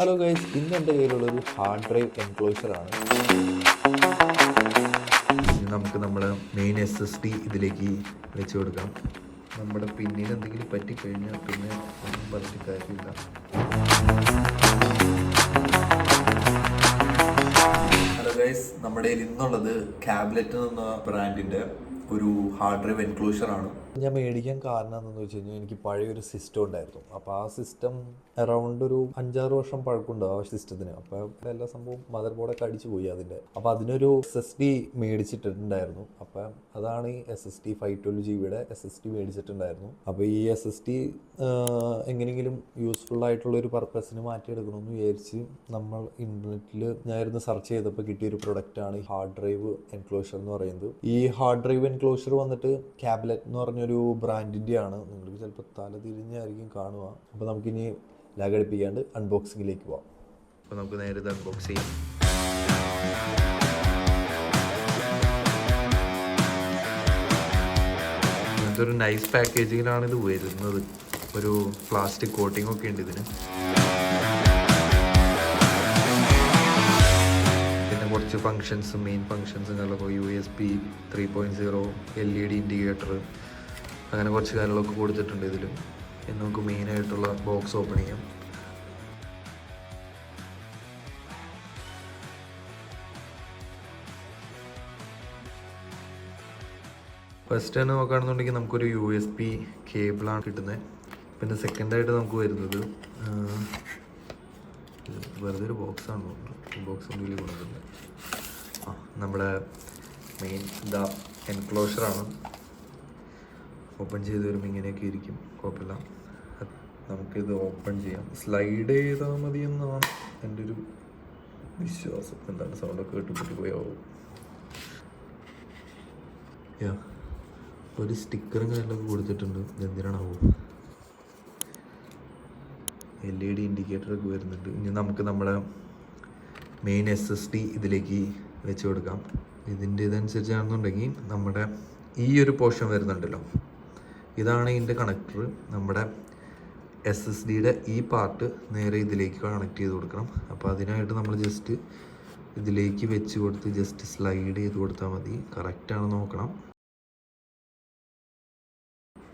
Hello guys, ഇന്ന് എൻ്റെ കയ്യിലുള്ളൊരു hard drive എൻക്ലോഷറാണ്. നമുക്ക് നമ്മുടെ മെയിൻ SSD ഇതിലേക്ക് വെച്ച് കൊടുക്കാം. നമ്മുടെ പിന്നിൽ എന്തെങ്കിലും പറ്റിക്കഴിഞ്ഞാൽ പിന്നെ ഒന്നും പറഞ്ഞിട്ട് കാര്യമില്ല. ഹലോ ഗൈസ്, നമ്മുടെ ഇന്നുള്ളത് ക്യാബ്ലറ്റ് എന്ന ബ്രാൻഡിൻ്റെ ഒരു ഹാർഡ് ഡ്രൈവ് എൻക്ലോഷറാണ്. ഞാൻ മേടിക്കാൻ കാരണം എന്താണെന്ന് വെച്ച് കഴിഞ്ഞാൽ എനിക്ക് പഴയൊരു സിസ്റ്റം ഉണ്ടായിരുന്നു. അപ്പോൾ ആ സിസ്റ്റം അറൗണ്ട് ഒരു 5-6 വർഷം പഴക്കമുണ്ട് ആ സിസ്റ്റത്തിന്. അപ്പോൾ എല്ലാ സംഭവം മദർ ബോർഡൊക്കെ അടിച്ചു പോയി അതിൻ്റെ. അപ്പോൾ അതിനൊരു SSD മേടിച്ചിട്ടുണ്ടായിരുന്നു. അപ്പം അതാണ് ഈ SSD 512 GB SSD മേടിച്ചിട്ടുണ്ടായിരുന്നു. അപ്പോൾ ഈ SSD എങ്ങനെയെങ്കിലും യൂസ്ഫുൾ ആയിട്ടുള്ളൊരു പർപ്പസിന് മാറ്റിയെടുക്കണമെന്ന് വിചാരിച്ച് നമ്മൾ ഇൻ്റർനെറ്റിൽ ഞാനിരുന്ന് സെർച്ച് ചെയ്തപ്പോൾ കിട്ടിയൊരു പ്രൊഡക്റ്റാണ് ഈ ഹാർഡ് ഡ്രൈവ് എൻക്ലോഷർ എന്ന് പറയുന്നത്. ഈ ഹാർഡ് ഡ്രൈവ് എൻക്ലോഷർ വന്നിട്ട് ക്യാബ്ലറ്റ് എന്ന് പറഞ്ഞൊരു ബ്രാൻഡിൻ്റെ ആണ്. നിങ്ങൾക്ക് ചിലപ്പോൾ തല തിരിഞ്ഞായിരിക്കും കാണുക. അപ്പോൾ നമുക്കിനി ലാഗടിപ്പിക്കാണ്ട് അൺബോക്സിങ്ങിലേക്ക് പോവാം. അപ്പോൾ നമുക്ക് നേരെ ഇത് അൺബോക്സ് ചെയ്യാം. ഇതൊരു നൈസ് പാക്കേജിങ്ങിലാണ് ഇത് വരുന്നത്. ഒരു പ്ലാസ്റ്റിക് കോട്ടിംഗ് ഒക്കെ ഉണ്ട് ഇതിന്. പിന്നെ കുറച്ച് ഫങ്ഷൻസും മെയിൻ ഫങ്ഷൻസും കാര്യങ്ങളൊക്കെ USB 3.0 LED ഇൻഡിക്കേറ്റർ അങ്ങനെ കുറച്ച് കാര്യങ്ങളൊക്കെ കൊടുത്തിട്ടുണ്ട് ഇതിൽ. ഇനി നമുക്ക് മെയിനായിട്ടുള്ള ബോക്സ് ഓപ്പൺ ചെയ്യാം. ഫസ്റ്റ് തന്നെ നോക്കുകയാണെന്നുണ്ടെങ്കിൽ നമുക്കൊരു USB കേബിളാണ് കിട്ടുന്നത്. പിന്നെ സെക്കൻഡായിട്ട് നമുക്ക് വരുന്നത് വെറുതെ ഒരു ബോക്സാണ് തോന്നുന്നത്. ബോക്സിൻ്റെ ഉള്ളിൽ കൊണ്ടുവരുന്നത് നമ്മുടെ മെയിൻ എൻക്ലോഷറാണ്. ഓപ്പൺ ചെയ്ത് വരുമ്പോൾ ഇങ്ങനെയൊക്കെ ഇരിക്കും, കുഴപ്പമില്ല. നമുക്കിത് ഓപ്പൺ ചെയ്യാം. സ്ലൈഡ് ചെയ്താൽ മതി എന്നാണ് എൻ്റെ ഒരു വിശ്വാസം. എന്താണ് സൗണ്ടൊക്കെ കേട്ട് പോയാവും. ഒരു സ്റ്റിക്കറും കാര്യങ്ങളൊക്കെ കൊടുത്തിട്ടുണ്ട്. എന്തിനാണാവോ? LED ഇൻഡിക്കേറ്ററൊക്കെ വരുന്നുണ്ട്. ഇനി നമുക്ക് നമ്മുടെ മെയിൻ SSD ഇതിലേക്ക് വെച്ച് കൊടുക്കാം. ഇതിൻ്റെ ഇതനുസരിച്ചാണെന്നുണ്ടെങ്കിൽ നമ്മുടെ ഈ ഒരു പോർഷൻ വരുന്നുണ്ടല്ലോ, ഇതാണ് ഇതിൻ്റെ കണക്ടർ. നമ്മുടെ SSDയുടെ ഈ പാർട്ട് നേരെ ഇതിലേക്ക് കണക്ട് ചെയ്ത് കൊടുക്കണം. അപ്പോൾ അതിനായിട്ട് നമ്മൾ ജസ്റ്റ് ഇതിലേക്ക് വെച്ച് കൊടുത്ത് ജസ്റ്റ് സ്ലൈഡ് ചെയ്ത് കൊടുത്താൽ മതി. കറക്റ്റാണ് നോക്കണം.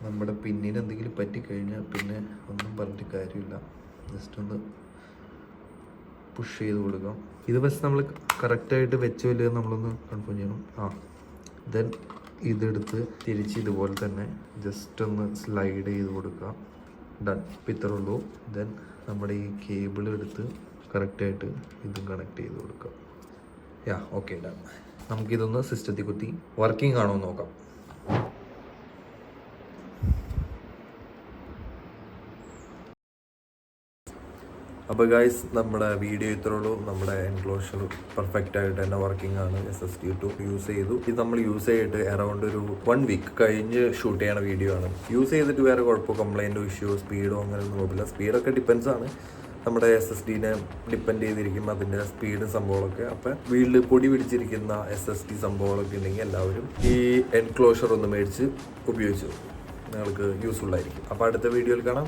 നമ്മുടെ പിന്നിന് എന്തെങ്കിലും പറ്റിക്കഴിഞ്ഞാൽ പിന്നെ ഒന്നും പറഞ്ഞിട്ട് കാര്യമില്ല. ജസ്റ്റ് ഒന്ന് പുഷ് ചെയ്ത് കൊടുക്കാം. ഇത് ഫസ്റ്റ് നമ്മൾ കറക്റ്റായിട്ട് വെച്ചോ ഇല്ലയോ നമ്മളൊന്ന് കൺഫേം ചെയ്യണം. ദെൻ ഇതെടുത്ത് തിരിച്ച് ഇതുപോലെ തന്നെ ജസ്റ്റ് ഒന്ന് സ്ലൈഡ് ചെയ്ത് കൊടുക്കുക. ഡൺ. ഇത്രേ ഉള്ളൂ. ദെൻ നമ്മുടെ ഈ കേബിൾ എടുത്ത് കറക്റ്റായിട്ട് ഇതും കണക്ട് ചെയ്ത് കൊടുക്കുക. Okay, done. നമുക്കിതൊന്ന് സിസ്റ്റത്തിൽ കുത്തി വർക്കിംഗ് ആണോ എന്ന് നോക്കാം. അപ്പോൾ ഗൈസ്, നമ്മുടെ വീഡിയോ ഇത്രേ ഉള്ളൂ. നമ്മുടെ എൻക്ലോഷർ പെർഫെക്റ്റ് ആയിട്ട് തന്നെ വർക്കിംഗ് ആണ്. SSD2 യൂസ് ചെയ്തു. ഇത് നമ്മൾ യൂസ് ചെയ്തിട്ട് അറൗണ്ട് ഒരു 1 വീക്ക് കഴിഞ്ഞ് ഷൂട്ട് ചെയ്യണ വീഡിയോ ആണ്. യൂസ് ചെയ്തിട്ട് വേറെ കുഴപ്പമോ കംപ്ലൈൻറ്റോ ഇഷ്യൂയോ സ്പീഡോ അങ്ങനെ ഒന്നും നോക്കില്ല. സ്പീഡൊക്കെ ഡിപ്പെൻസ് ആണ്. നമ്മുടെ SSDനെ ഡിപ്പെൻഡ് ചെയ്തിരിക്കും അതിൻ്റെ സ്പീഡും സംഭവങ്ങളൊക്കെ. അപ്പം വീട്ടിൽ പൊടി പിടിച്ചിരിക്കുന്ന SSD സംഭവങ്ങളൊക്കെ ഉണ്ടെങ്കിൽ എല്ലാവരും ഈ എൻക്ലോഷർ ഒന്ന് മേടിച്ച് ഉപയോഗിച്ചു നിങ്ങൾക്ക് യൂസ്ഫുൾ ആയിരിക്കും. അപ്പോൾ അടുത്ത വീഡിയോയിൽ കാണാം.